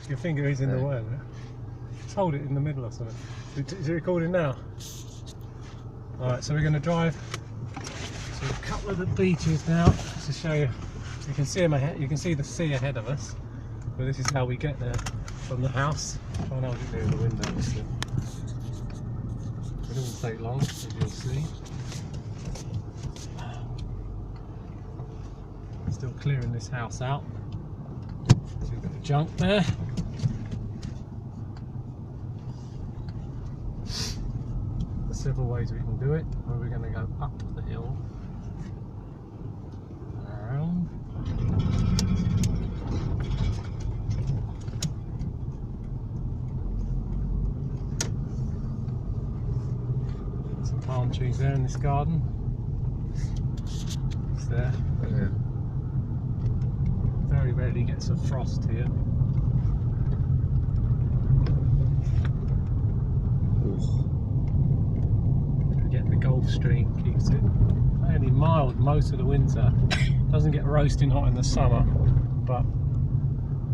Your finger is in the way. Just hold it in the middle or something. Is it recording now? Alright, so we're going to drive to a couple of the beaches now to show you. You can see them ahead, you can see the sea ahead of us. But this is how we get there from the house. Try and hold it near the window. It doesn't take long, as you'll see. Still clearing this house out. So we've got the junk there. There's several ways we can do it. Or we're going to go up the hill and around. Some palm trees there in this garden. It's there. Yeah. Very rarely gets a frost here. Get the Gulf Stream, keeps it fairly mild most of the winter. Doesn't get roasting hot in the summer, but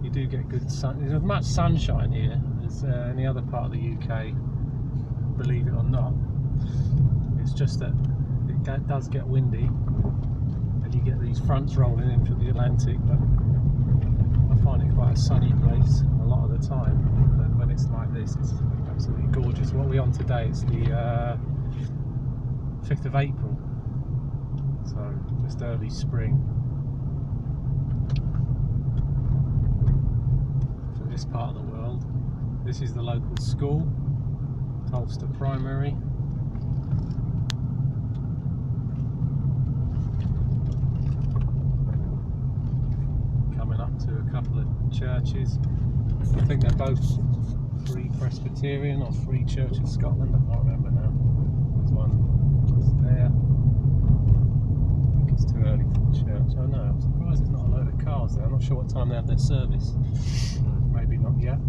you do get good sun. There's as much sunshine here as any other part of the UK, believe it or not. It's just that it does get windy and you get these fronts rolling in from the Atlantic, but I find it quite a sunny place a lot of the time. And when it's like this, it's absolutely gorgeous. What we're on today is the 5th of April, so just early spring. For this part of the world, this is the local school, Tolster Primary. Coming up to a couple of churches. I think they're both Free Presbyterian or Free Church of Scotland, I can't remember now. There's one there. I think it's too early for the church. Oh no, I'm surprised there's not a load of cars there. I'm not sure what time they have their service. Maybe not yet.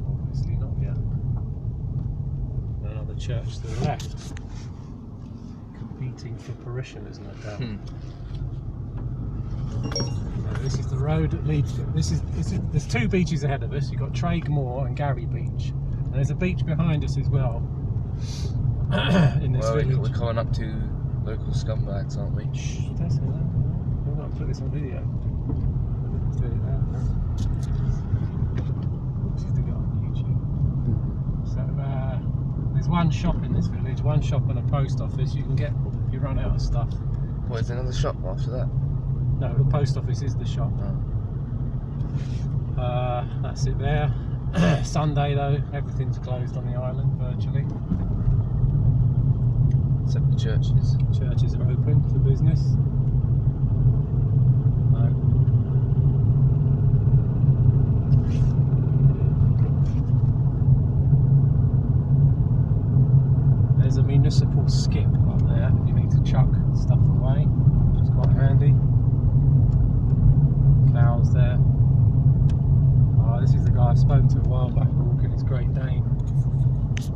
Obviously not yet. Another church to the left. Competing for parishioners, no doubt. This is the road that leads. There's two beaches ahead of us. You've got Traig Moor and Garry Beach, and there's a beach behind us as well. In this village. We're coming up to local scumbags, aren't we? Shh, don't say that. We're not put this on video. Let's do it now. Still got on YouTube. So there's one shop in this village, one shop and a post office. You can get if you run out of stuff. What, is there another shop after that? No, the post office is the shop. Oh. That's it there. Sunday though, everything's closed on the island virtually. Except the churches. Churches are open for business. No. There's a municipal skip up there. You need to chuck stuff away, which is quite handy. Cows there. Oh, this is the guy I spoke to a while back walking his Great Dane.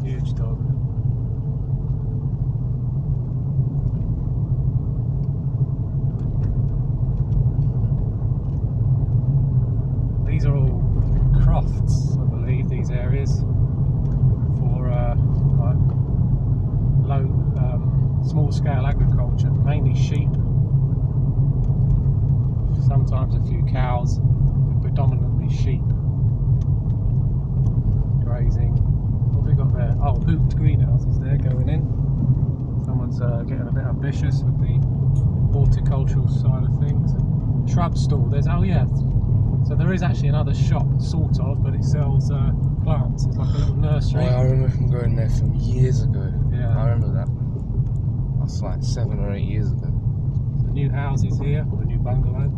Huge dog. These are all crofts, I believe, these areas for like low, small-scale agriculture, mainly sheep. Sometimes a few cows, but predominantly sheep. Grazing. What have we got there? Oh, hooped greenhouses there going in. Someone's getting a bit ambitious with the horticultural side of things. Shrub stall. There's so there is actually another shop, sort of, but it sells plants. It's like a little nursery. Well, I remember from going there from years ago. Yeah. I remember that. That's like 7 or 8 years ago. The new houses here, or the new bungalow.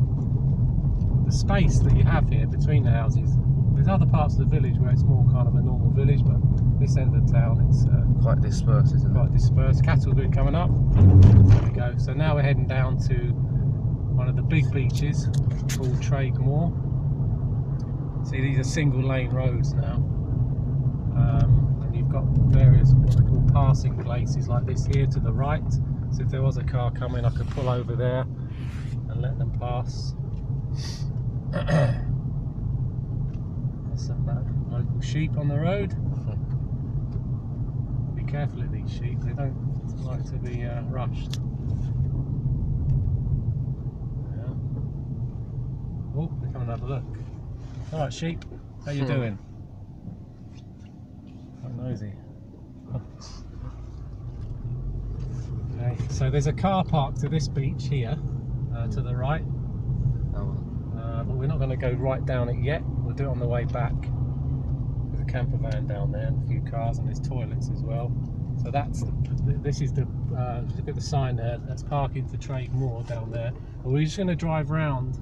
The space that you have here between the houses, there's other parts of the village where it's more kind of a normal village, but this end of town it's quite dispersed, isn't quite it? dispersed. Cattle grid coming up. There we go. So now we're heading down to one of the big beaches called Traig Moor. See, these are single lane roads now, and you've got various what they call passing places like this here to the right. So if there was a car coming, I could pull over there and let them pass. Little sheep on the road. Be careful of these sheep, they don't like to be rushed. Yeah. Oh, they come and have a look. Alright sheep, how you doing? Quite nosy. Okay, so there's a car park to this beach here, to the right. But we're not going to go right down it yet. We'll do it on the way back. There's a camper van down there and a few cars, and there's toilets as well. So that's this is the look at the sign there. That's parking for Traig Moor down there. And we're just going to drive round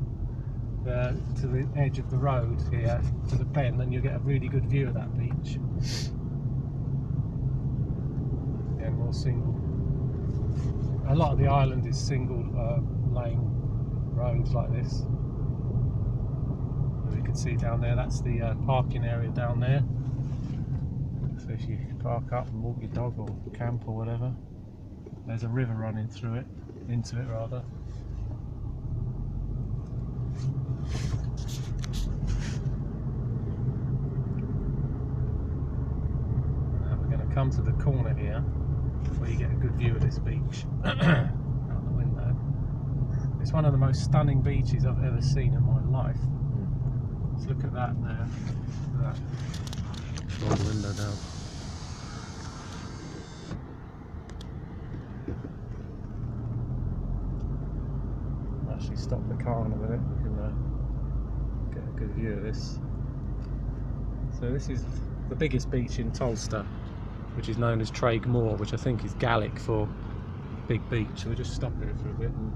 to the edge of the road here to the bend, and you'll get a really good view of that beach. And more single. A lot of the island is single lane roads like this. As you can see down there, that's the parking area down there. So if you park up and walk your dog or camp or whatever, there's a river running through it, into it rather. Now we're going to come to the corner here where you get a good view of this beach out the window. It's one of the most stunning beaches I've ever seen in my life. Let's look at that there. Look at that. Roll the window down. I'll actually stop the car in a minute. We can get a good view of this. So this is the biggest beach in Tolsta, which is known as Traig Moor, which I think is Gaelic for big beach. So we'll just stop here for a bit and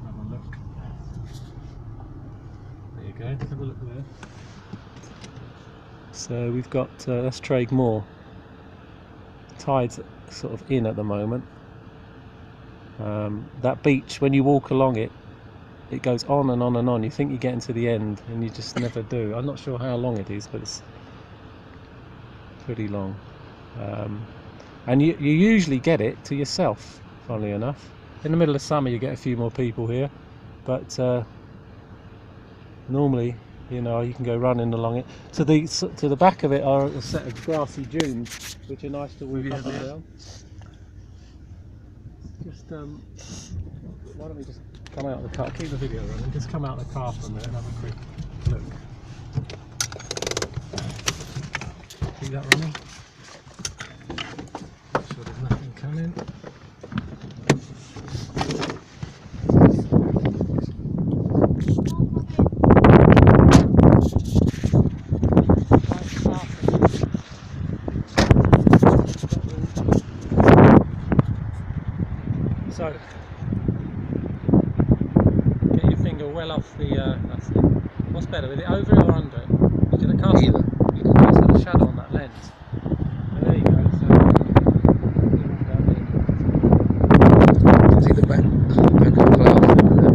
have a look. There you go, have a look there. So we've got, that's Traig Moor. Tide's sort of in at the moment. That beach, when you walk along it, it goes on and on and on. You think you're getting to the end and you just never do. I'm not sure how long it is, but it's pretty long. And you usually get it to yourself, funnily enough. In the middle of summer you get a few more people here, but normally, you know, you can go running along it. To the back of it are a set of grassy dunes, which are nice to walk up and down. Just why don't we just come out of the car, keep the video running, just come out of the car for a minute and have a quick look. See that running? Make sure there's nothing coming. So, get your finger well off the, that's it. What's better, with it over it or under it? You can cast it, you can cast a shadow on that lens. And there you go, so, You can see the back of the clouds over there.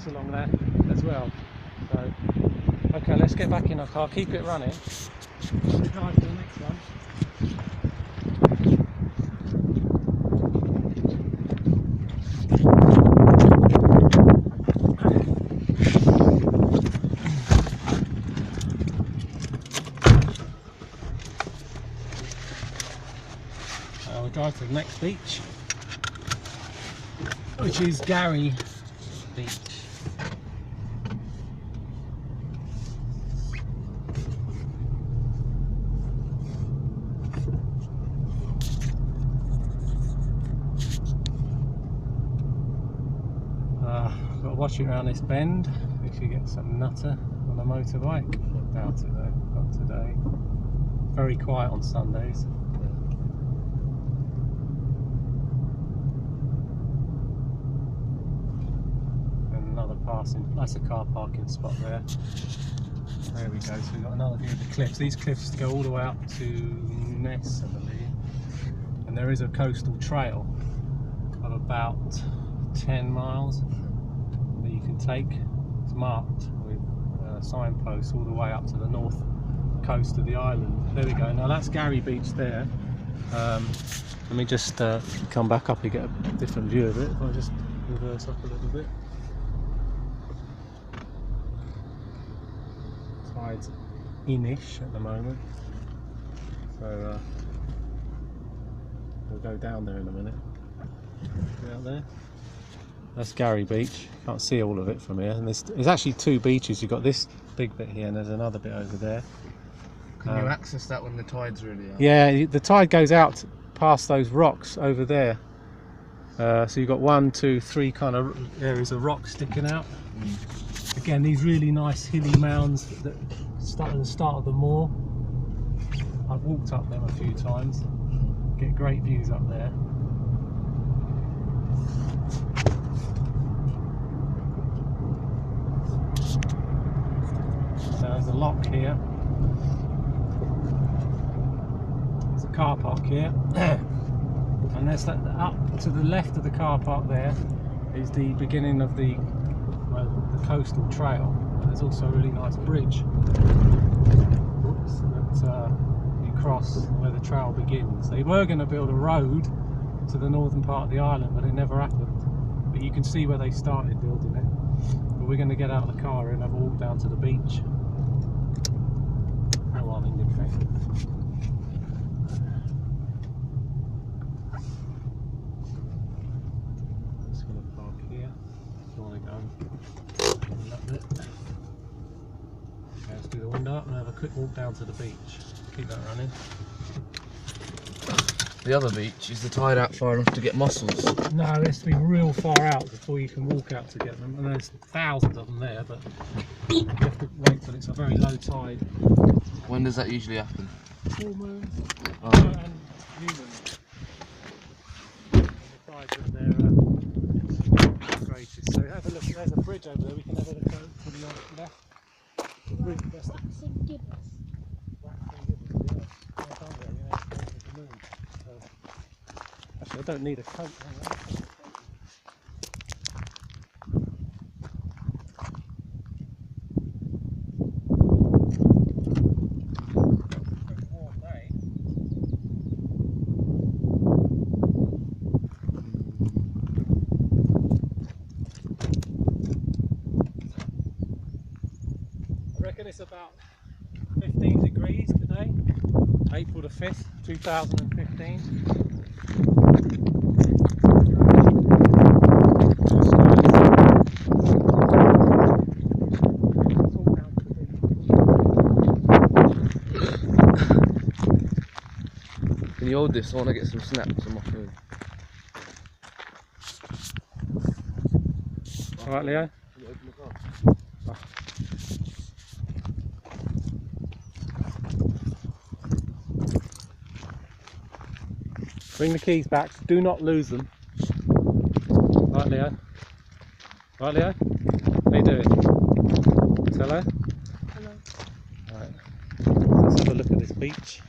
along there as well. So, okay, let's get back in our car, keep it running. We'll drive to the next one. We'll drive to the next beach, which is Garry Beach. Got to watch it around this bend if you get some nutter on a motorbike. I doubt it though, not today. Very quiet on Sundays. Another passing, that's a car parking spot there. There we go, so we've got another view of the cliffs. These cliffs go all the way up to Ness, I believe. And there is a coastal trail of about 10 miles that you can take. It's marked with signposts all the way up to the north coast of the island. There we go, now that's Garry Beach there. Let me just come back up and get a different view of it. If I just reverse up a little bit. Tide's in-ish at the moment, so we'll go down there in a minute. See out there? That's Garry Beach. Can't see all of it from here. And there's actually two beaches. You've got this big bit here, and there's another bit over there. Can you access that when the tide's really out? Yeah, the tide goes out past those rocks over there. So you've got 1, 2, 3 kind of areas of rock sticking out. Again, these really nice hilly mounds that start at the start of the moor. I've walked up them a few times. Get great views up there. So there's a lock here. There's a car park here. And there's that up to the left of the car park there is the beginning of the coastal trail. There's also a really nice bridge that you cross where the trail begins. They were going to build a road to the northern part of the island, but it never happened. But you can see where they started building it. But we're going to get out of the car and have a walk down to the beach. No one in good faith. Just going to park here. If you want to go. Okay, let's do the window up and have a quick walk down to the beach. Keep that running. The other beach, is the tide out far enough to get mussels? No, it has to be real far out before you can walk out to get them. And there's thousands of them there, but you have to wait till it's a very low tide. When does that usually happen? Full moon Oh. and new moon. And the tides are there greatest. So have a look, there's a bridge over there, we can have a look over to the left. The bridge, that's the Waxing gibbous. Waxing Gibbous, yeah. Right on there, yeah, it's over the moon. So, actually, I don't need a coat. Hang on. Pretty warm day. I reckon it's about 15 degrees today, April the 5th, 2015. Can you hold this? I want to get some snaps on my phone. Alright, Leo? Can you open the car? Bring the keys back, do not lose them. Right, Leo? Right, Leo? How you doing? Hello? Hello. Right. Let's have a look at this beach.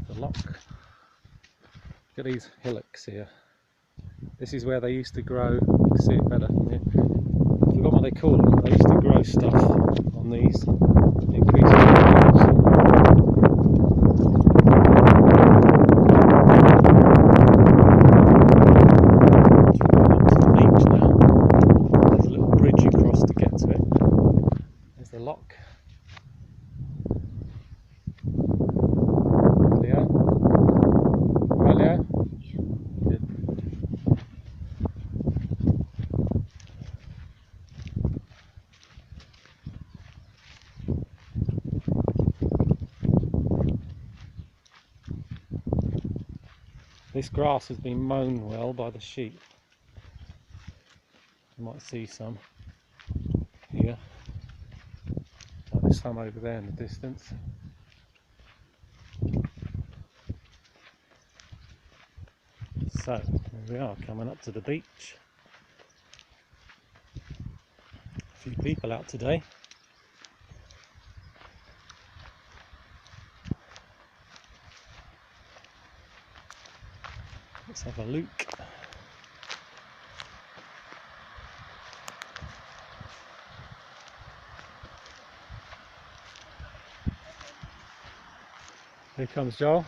The lock. Look at these hillocks here. This is where they used to grow. You can see it better from here. I forgot what they call them. They used to grow stuff on these. Increase the beach now. There's a little bridge across to get to it. There's the lock. Leo? Right, Leo? Good. This grass has been mown well by the sheep. You might see some here. Oh, there's some over there in the distance. So, here we are, coming up to the beach. few people out today. Let's have a look. Here comes Joel.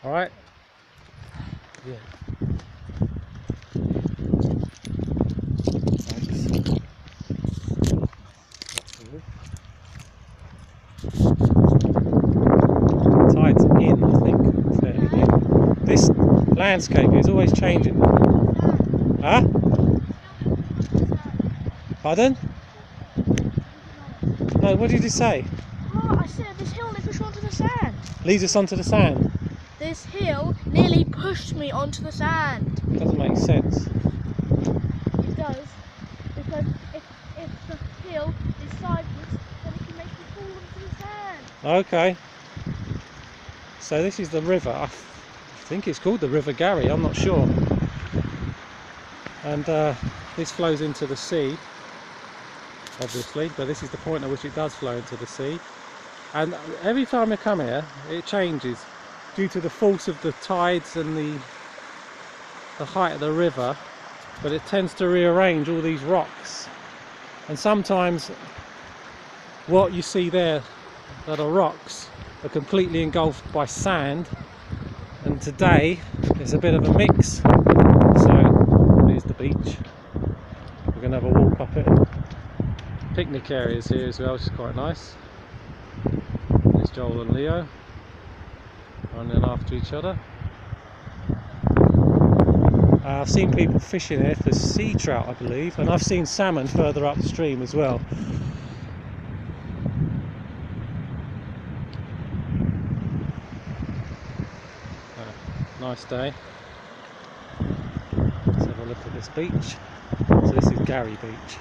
All right. Yeah. Thanks. Tide's in, I think. Fairly in. This landscape is always changing. Huh? Pardon? No, what did you say? Oh, I said this hill nearly pushed me onto the sand. Leads us onto the sand. This hill nearly pushed me onto the sand. Doesn't make sense. It does, because if the hill is sideways, then it can make me fall onto the sand. Okay. So this is the river. I think it's called the River Garry, I'm not sure. And this flows into the sea, obviously, but this is the point at which it does flow into the sea. And every time I come here, it changes due to the force of the tides and the height of the river, but it tends to rearrange all these rocks. And sometimes what you see there that are rocks are completely engulfed by sand, and today there's a bit of a mix. So here's the beach. We're going to have a walk up it. Picnic areas here as well, which is quite nice. There's Joel and Leo running after each other. I've seen people fishing here for sea trout, I believe, and I've seen salmon further upstream as well. Nice day. Let's have a look at this beach. So this is Garry Beach.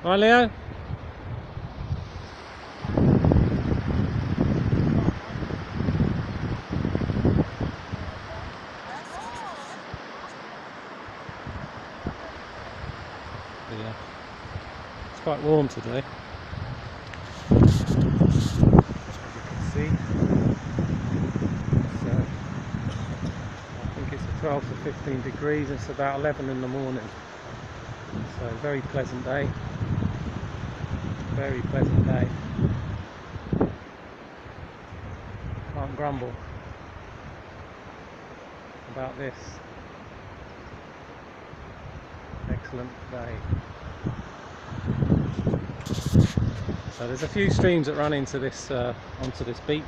Right, Leo? Yeah. It's quite warm today. As you can see. So, I think it's 12 to 15 degrees, it's about 11 in the morning. So very pleasant day. Very pleasant day. Can't grumble about this. Excellent day. So there's a few streams that run into this onto this beach.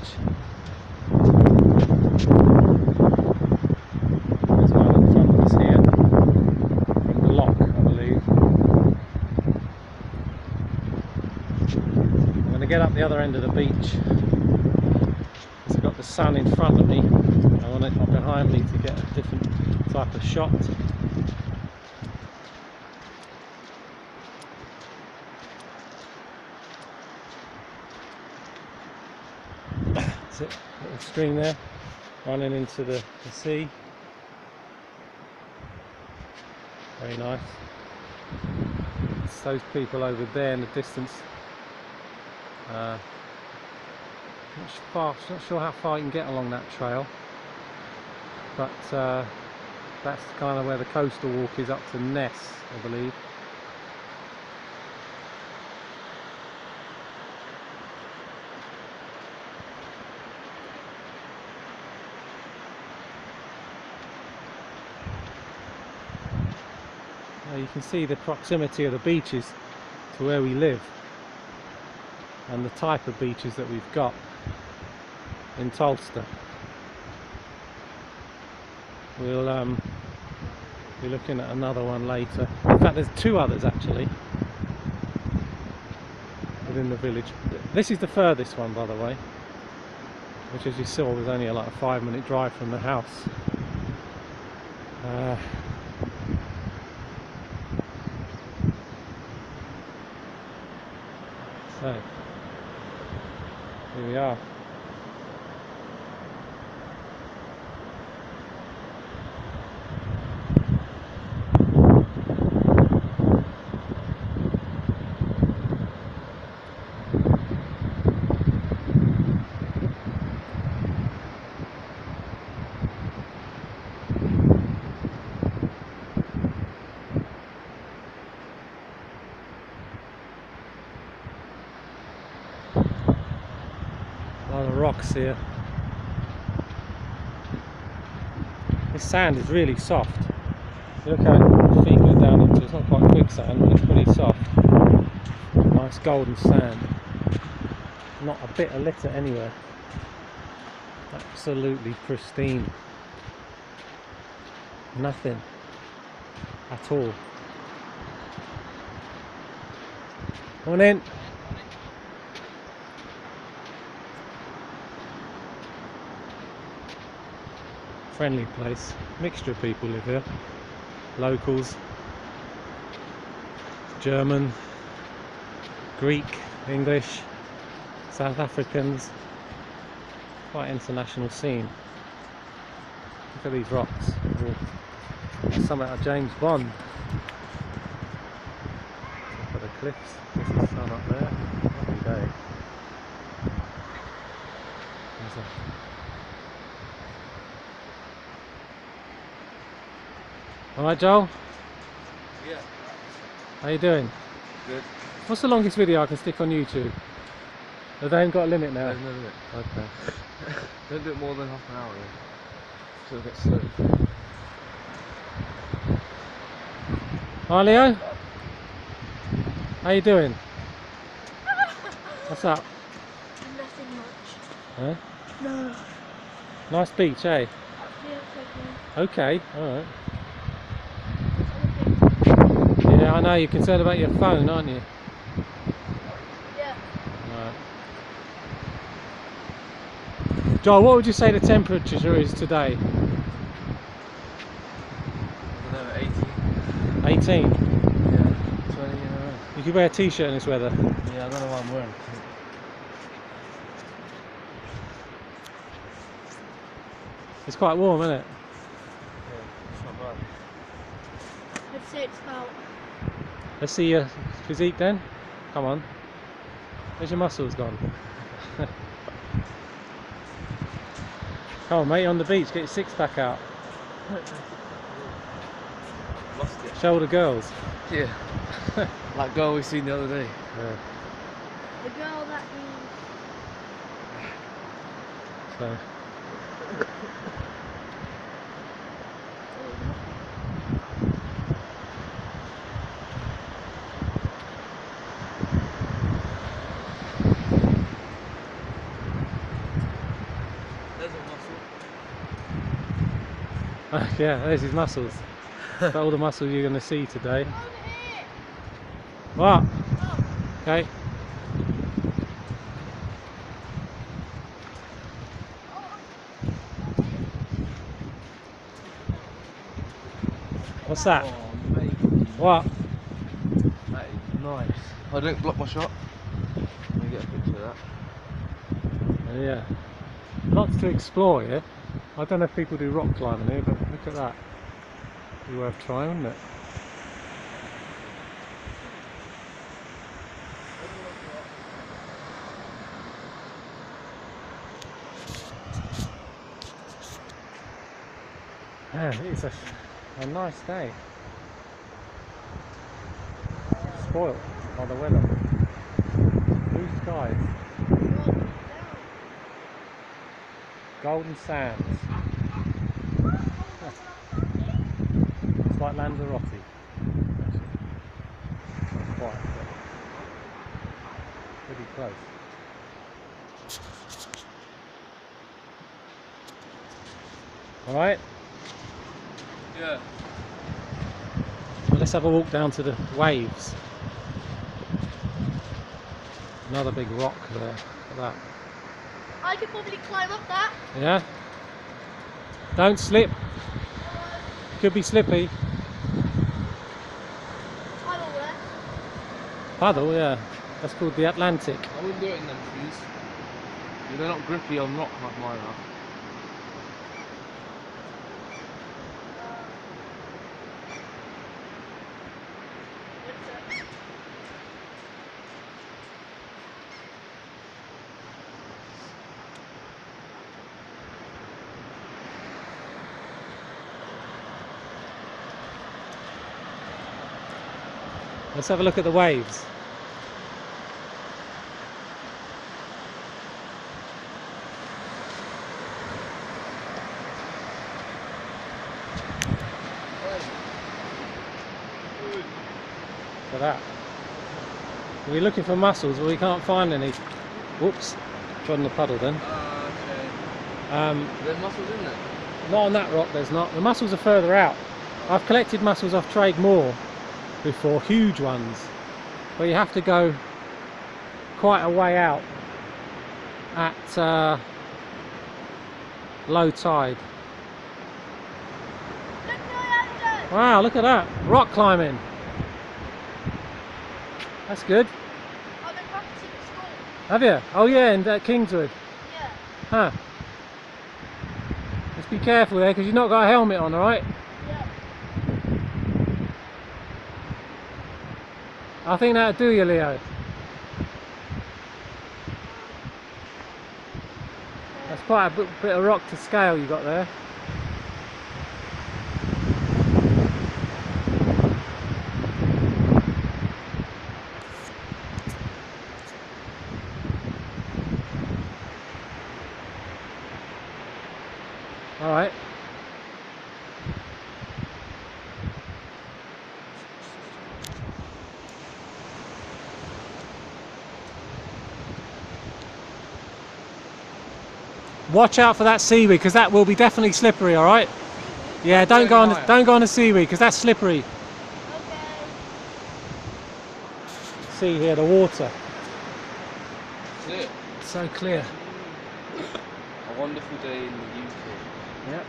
There's one in front of us here from the lock, I believe. I'm going to get up the other end of the beach. It's got the sun in front of me. I want it behind me to get a different type of shot. That's it, little stream there running into the sea. Very nice. It's those people over there in the distance. Not sure how far you can get along that trail, but that's kind of where the coastal walk is up to Ness, I believe. Now you can see the proximity of the beaches to where we live and the type of beaches that we've got in Tolsta. We'll be looking at another one later. In fact, there's two others actually within the village. This is the furthest one, by the way, which, as you saw, was only like a 5-minute drive from the house. So, here we are. A lot of rocks here. This sand is really soft. Look how your feet go down into it. It's not quite quicksand, but it's pretty soft. Nice golden sand. Not a bit of litter anywhere. Absolutely pristine. Nothing at all. Morning. Friendly place. Mixture of people live here. Locals, German, Greek, English, South Africans. Quite international scene. Look at these rocks. That's something like James Bond. Look at the cliffs. There's the sun up there. Lovely day. There's Alright, Joel? Yeah. How you doing? Good. What's the longest video I can stick on YouTube? They haven't got a limit now? There's no limit. Okay. Don't do it more than half an hour though. So it gets slow. Hi Leo? How you doing? What's up? Nothing much. Huh? No. Nice beach, eh? Yeah, okay. Okay, alright. There's other things. Yeah, I know, you're concerned about your phone, aren't you? Yeah. Right. Joel, what would you say the temperature is today? I don't know, 18. 18? Yeah. 20, I don't know. You could wear a t-shirt in this weather. Yeah, I don't know what I'm wearing. It's quite warm, isn't it? Yeah, it's not bad. I'd say it's about. Let's see your physique then. Come on. Where's your muscles gone? Come on mate, you're on the beach, get your six pack out. Lost it. Show the girls. Yeah. That girl we seen the other day. Yeah. The girl that you. So. There's a muscle. Yeah, there's his muscles. That's all the muscles you're going to see today. Over here! What? Oh, Okay. What's that? Oh, mate. What? That is nice. I don't block my shot. Let me get a picture of that. Yeah. Lots to explore here. I don't know if people do rock climbing here, but look at that. Be worth trying, wouldn't it? Yeah, it's a nice day. Spoiled by the weather. Blue skies. Golden sands. It's like Lanzarote. Actually. Not quite, but pretty close. Alright, Yeah. well, let's have a walk down to the waves. Another big rock there. Look at that. I could probably climb up that. Yeah? Don't slip. Could be slippy. Paddle there. Paddle, yeah. That's called the Atlantic. I wouldn't do it in them shoes. They're not grippy on rock like mine are. Let's have a look at the waves. Look at that. We're looking for mussels, but we can't find any. Whoops, trod in the puddle then. Okay. There's mussels in there? Not on that rock, there's not. The mussels are further out. I've collected mussels off Traig Moor before, huge ones, but you have to go quite a way out at low tide. Wow, look at that, rock climbing. That's good. I've been practicing at school. Have you? Oh yeah, in Kingswood. Yeah. Huh. Just be careful there, because you've not got a helmet on, alright? Yeah. I think that'll do you, Leo. That's quite a bit of rock to scale you got there. All right. Watch out for that seaweed, because that will be definitely slippery. All right. Yeah, don't go on the seaweed, because that's slippery. Okay. See here the water. That's it. So clear. A wonderful day in the UK. Yeah.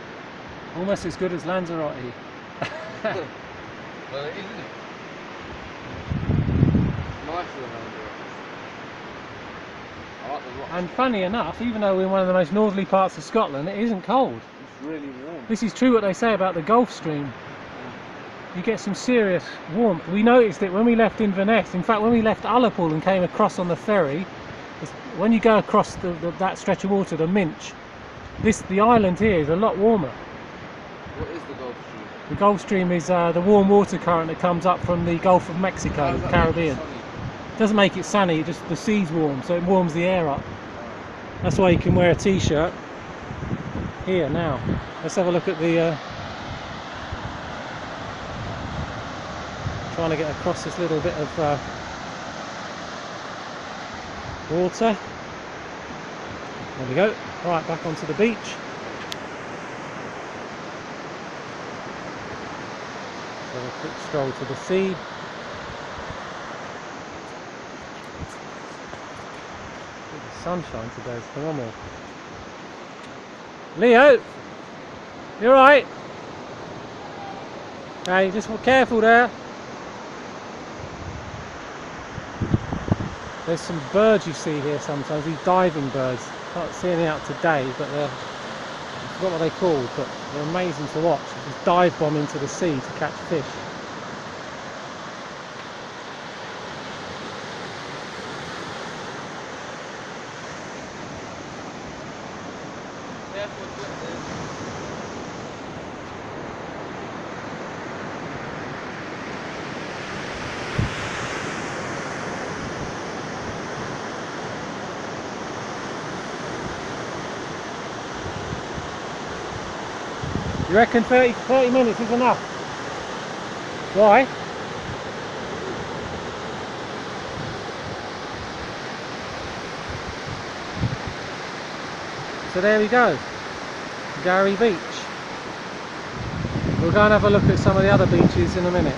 Almost as good as Lanzarote. Well, it is, isn't it? Nicer than Lanzarote. I like the rock. And funny enough, even though we're in one of the most northerly parts of Scotland, it isn't cold. It's really warm. This is true what they say about the Gulf Stream. You get some serious warmth. We noticed it when we left Inverness. In fact, when we left Ullapool and came across on the ferry, when you go across that stretch of water, the Minch, the island here is a lot warmer. What is the Gulf Stream? The Gulf Stream is the warm water current that comes up from the Gulf of Mexico, How does that Caribbean. make it sunny? Doesn't make it sunny, just the sea's warm, so it warms the air up. That's why you can wear a t-shirt here now. Let's have a look at the trying to get across this little bit of water. There we go. Right, back onto the beach. Have a quick stroll to the sea. The sunshine today is phenomenal. Leo, you alright? Okay, just be careful there. There's some birds you see here sometimes, these diving birds. Can't see any out today, but I forgot what they're called, but they're amazing to watch. They just dive bomb into the sea to catch fish. Careful with this. You reckon 30 minutes is enough? Why? So there we go, Garry Beach. We'll go and have a look at some of the other beaches in a minute.